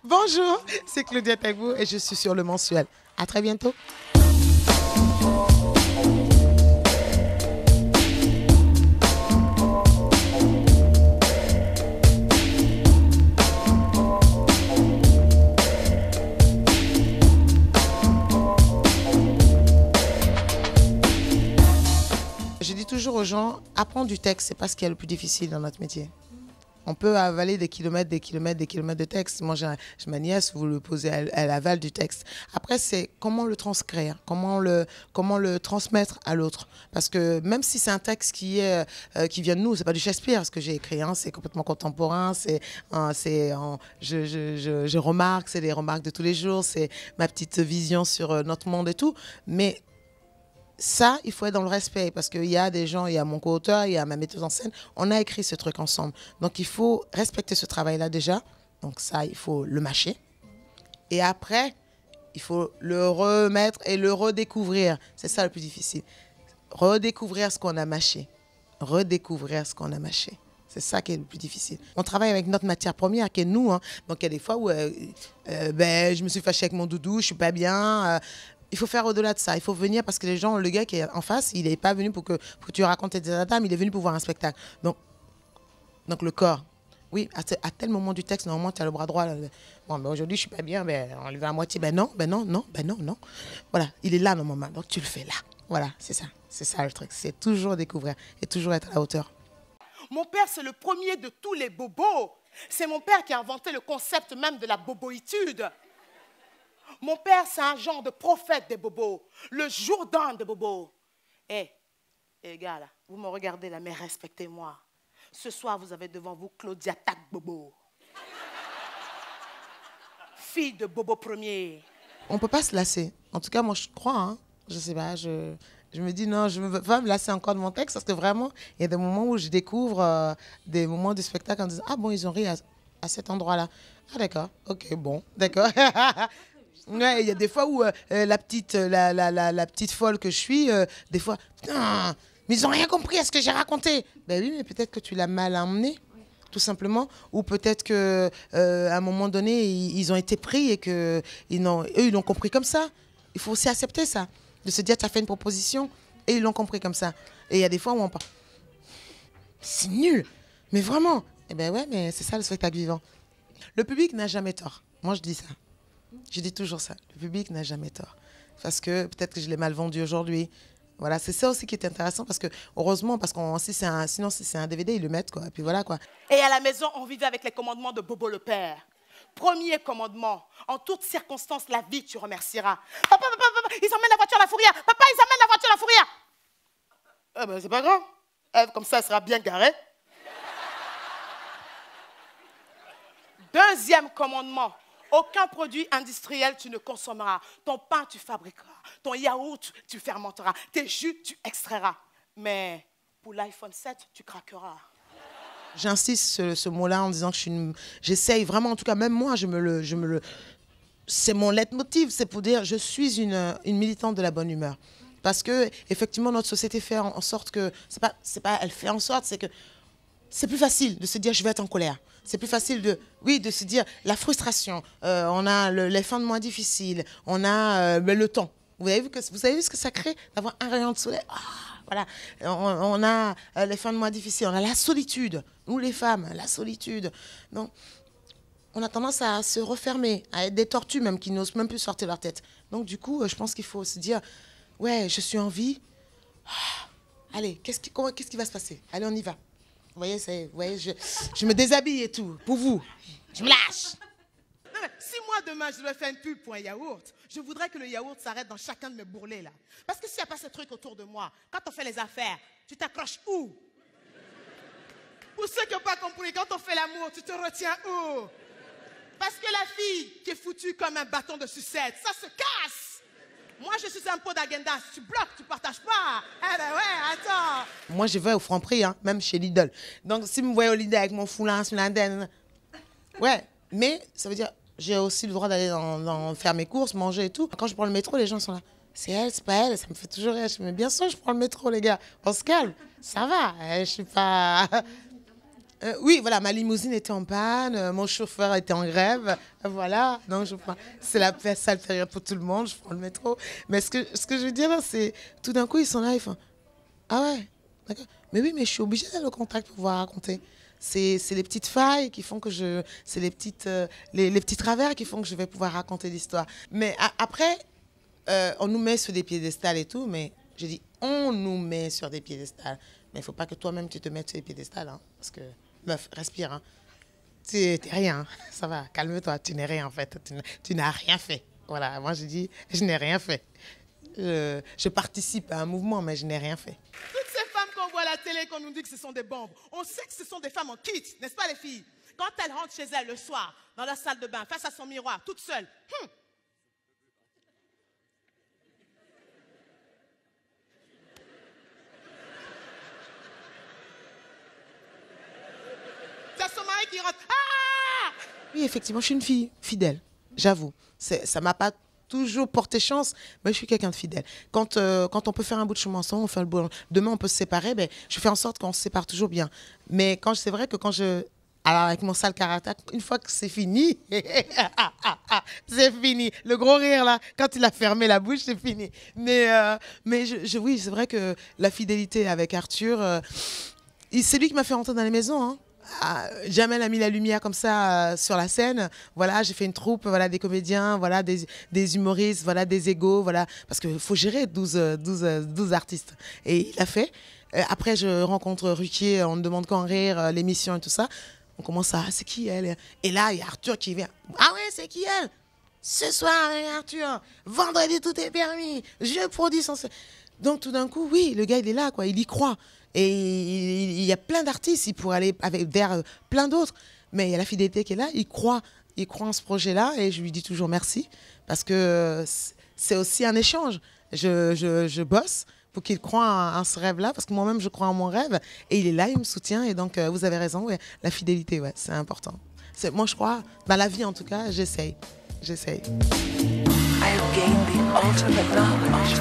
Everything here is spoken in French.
Bonjour, c'est Claudia Tagbo et je suis sur Le Mensuel. À très bientôt. Je dis toujours aux gens, apprendre du texte, c'est pas ce qui est le plus difficile dans notre métier. On peut avaler des kilomètres, des kilomètres, des kilomètres de texte. Moi, j'ai ma nièce, vous le posez, elle avale du texte. Après, c'est comment le transcrire, comment le transmettre à l'autre. Parce que même si c'est un texte qui vient de nous, c'est pas du Shakespeare, ce que j'ai écrit, hein, c'est complètement contemporain, je remarque, c'est des remarques de tous les jours, c'est ma petite vision sur notre monde et tout. Mais ça, il faut être dans le respect parce qu'il y a des gens, il y a mon co-auteur, il y a ma metteuse en scène, on a écrit ce truc ensemble. Donc il faut respecter ce travail-là déjà. Donc ça, il faut le mâcher. Et après, il faut le remettre et le redécouvrir. C'est ça le plus difficile. Redécouvrir ce qu'on a mâché. Redécouvrir ce qu'on a mâché. C'est ça qui est le plus difficile. On travaille avec notre matière première qui est nous. Hein. Donc il y a des fois où je me suis fâchée avec mon doudou, je ne suis pas bien. Il faut faire au-delà de ça. Il faut venir parce que les gens, le gars qui est en face, il n'est pas venu pour que tu racontes des dames, il est venu pour voir un spectacle. Donc le corps. Oui, à tel moment du texte, normalement, tu as le bras droit. Bon, ben aujourd'hui, je ne suis pas bien, on le va à moitié. Non. Voilà, il est là, normalement. Donc tu le fais là. Voilà, c'est ça. C'est ça le truc. C'est toujours découvrir et toujours être à la hauteur. Mon père, c'est le premier de tous les bobos. C'est mon père qui a inventé le concept même de la boboïtude. Mon père, c'est un genre de prophète des bobos, le Jourdain des bobos. Eh, gars, là, vous me regardez là, mais respectez-moi. Ce soir, vous avez devant vous Claudia Tagbo. Fille de Bobo premier. On ne peut pas se lasser. En tout cas, moi, je crois, hein. Je sais pas, je me dis non, je ne veux pas me lasser encore de mon texte parce que vraiment, il y a des moments où je découvre des moments du spectacle en disant « Ah bon, ils ont ri à cet endroit-là. Ah d'accord, ok, bon, d'accord. » Ouais, il y a des fois où la petite folle que je suis, des fois, putain, mais ils n'ont rien compris à ce que j'ai raconté. Ben oui, mais peut-être que tu l'as mal emmené, tout simplement. Ou peut-être qu'à un moment donné, ils ont été pris et qu'eux, ils l'ont compris comme ça. Il faut aussi accepter ça, de se dire, tu as fait une proposition et ils l'ont compris comme ça. Et il y a des fois où on parle, c'est nul, mais vraiment. Eh ben ouais, mais c'est ça le spectacle vivant. Le public n'a jamais tort. Moi, je dis ça. Je dis toujours ça. Le public n'a jamais tort. Parce que peut-être que je l'ai mal vendu aujourd'hui. Voilà, c'est ça aussi qui est intéressant parce que, heureusement, parce que sinon, si c'est un DVD, ils le mettent, quoi. Et puis voilà, quoi. Et à la maison, on vivait avec les commandements de Bobo le père. Premier commandement, en toutes circonstances, la vie, tu remercieras. Papa, ils emmènent la voiture à la fourrière. Papa, ils emmènent la voiture à la fourrière. Eh ben, c'est pas grave. Comme ça, elle sera bien garée. Deuxième commandement, aucun produit industriel tu ne consommeras. Ton pain, tu fabriqueras. Ton yaourt, tu fermenteras. Tes jus, tu extrairas. Mais pour l'iPhone 7, tu craqueras. J'insiste sur ce mot-là en disant que j'essaye vraiment, en tout cas, même moi, c'est mon leitmotiv, c'est pour dire je suis une militante de la bonne humeur. Parce que, effectivement, notre société fait en sorte que, elle fait en sorte, c'est que c'est plus facile de se dire je vais être en colère. C'est plus facile de se dire la frustration. On a les fins de mois difficiles. On a le temps. Vous avez vu ce que ça crée d'avoir un rayon de soleil. Voilà. On a les fins de mois difficiles. On a la solitude. Nous les femmes, la solitude. Donc, on a tendance à se refermer, à être des tortues même qui n'osent même plus sortir leur tête. Donc du coup, je pense qu'il faut se dire ouais, je suis en vie. Allez, qu'est-ce qui va se passer? Allez, on y va. Vous voyez, je me déshabille et tout, pour vous. Je me lâche. Non, mais si moi, demain, je dois faire une pub pour un yaourt, je voudrais que le yaourt s'arrête dans chacun de mes bourrelets, là. Parce que s'il n'y a pas ce truc autour de moi, quand on fait les affaires, tu t'accroches où? Pour ceux qui n'ont pas compris, quand on fait l'amour, tu te retiens où? Parce que la fille qui est foutue comme un bâton de sucette, ça se casse. Moi, je suis un pot d'agenda. Si tu bloques, tu ne partages pas. Eh ben ouais, attends. Moi, je vais au Franprix, hein, même chez Lidl. Donc, si vous me voyez au Lidl avec mon foulard sur la denne, ouais, mais ça veut dire j'ai aussi le droit d'aller faire mes courses, manger et tout. Quand je prends le métro, les gens sont là. C'est elle, c'est pas elle. Ça me fait toujours rire. Mais bien sûr, je prends le métro, les gars. On se calme. Ça va. Je suis pas... Oui, voilà, ma limousine était en panne, mon chauffeur était en grève, voilà. Donc, c'est la sale période pour tout le monde, je prends le métro. Mais ce que je veux dire, là, c'est tout d'un coup, ils sont là, ils font ah ouais, d'accord. Mais oui, mais je suis obligée d'aller au contact pour pouvoir raconter. C'est les petites failles qui font que je. C'est les petits travers qui font que je vais pouvoir raconter l'histoire. Mais après, on nous met sur des piédestals et tout, mais je dis on nous met sur des piédestals. Mais il ne faut pas que toi-même tu te mettes sur des piédestals, hein, parce que, meuf, respire. Hein. Tu n'es rien, hein. Ça va, calme-toi, tu n'es rien en fait. Tu n'as rien fait. Voilà, moi je dis, je n'ai rien fait. Je participe à un mouvement, mais je n'ai rien fait. Toutes ces femmes qu'on voit à la télé, qu'on nous dit que ce sont des bombes, on sait que ce sont des femmes en kit, n'est-ce pas les filles? Quand elles rentrent chez elles le soir, dans leur salle de bain, face à son miroir, toute seule, c'est son mari qui rentre. Ah! Oui, effectivement, je suis une fille fidèle, j'avoue. Ça m'a pas toujours porté chance, mais je suis quelqu'un de fidèle. Quand on peut faire un bout de chemin ensemble, on fait le bout. Demain, on peut se séparer, ben, je fais en sorte qu'on se sépare toujours bien. Mais c'est vrai que quand je... Alors, avec mon sale caractère, une fois que c'est fini, c'est fini. Le gros rire, là, quand il a fermé la bouche, c'est fini. Mais oui, c'est vrai que la fidélité avec Arthur, c'est lui qui m'a fait rentrer dans les maisons, hein. Jamel a mis la lumière comme ça sur la scène. Voilà, j'ai fait une troupe, voilà, des comédiens, voilà, des humoristes, voilà, des égos, voilà, parce qu'il faut gérer 12 artistes. Et il a fait. Après, je rencontre Ruquier, on me demande quand rire, l'émission et tout ça. On commence à, c'est qui elle? Et là, il y a Arthur qui vient. Ah ouais, c'est qui elle? Ce soir, Arthur, vendredi, tout est permis. Je produis son... Donc, tout d'un coup, oui, le gars, il est là, quoi, il y croit. Et il y a plein d'artistes, il pourrait aller vers plein d'autres. Mais il y a la fidélité qui est là, il croit en ce projet-là et je lui dis toujours merci parce que c'est aussi un échange. Je bosse pour qu'il croit en ce rêve-là parce que moi-même, je crois en mon rêve et il est là, il me soutient. Et donc, vous avez raison, ouais, la fidélité, ouais, c'est important. Moi, je crois, dans la vie en tout cas, j'essaye. I have gained the ultimate knowledge.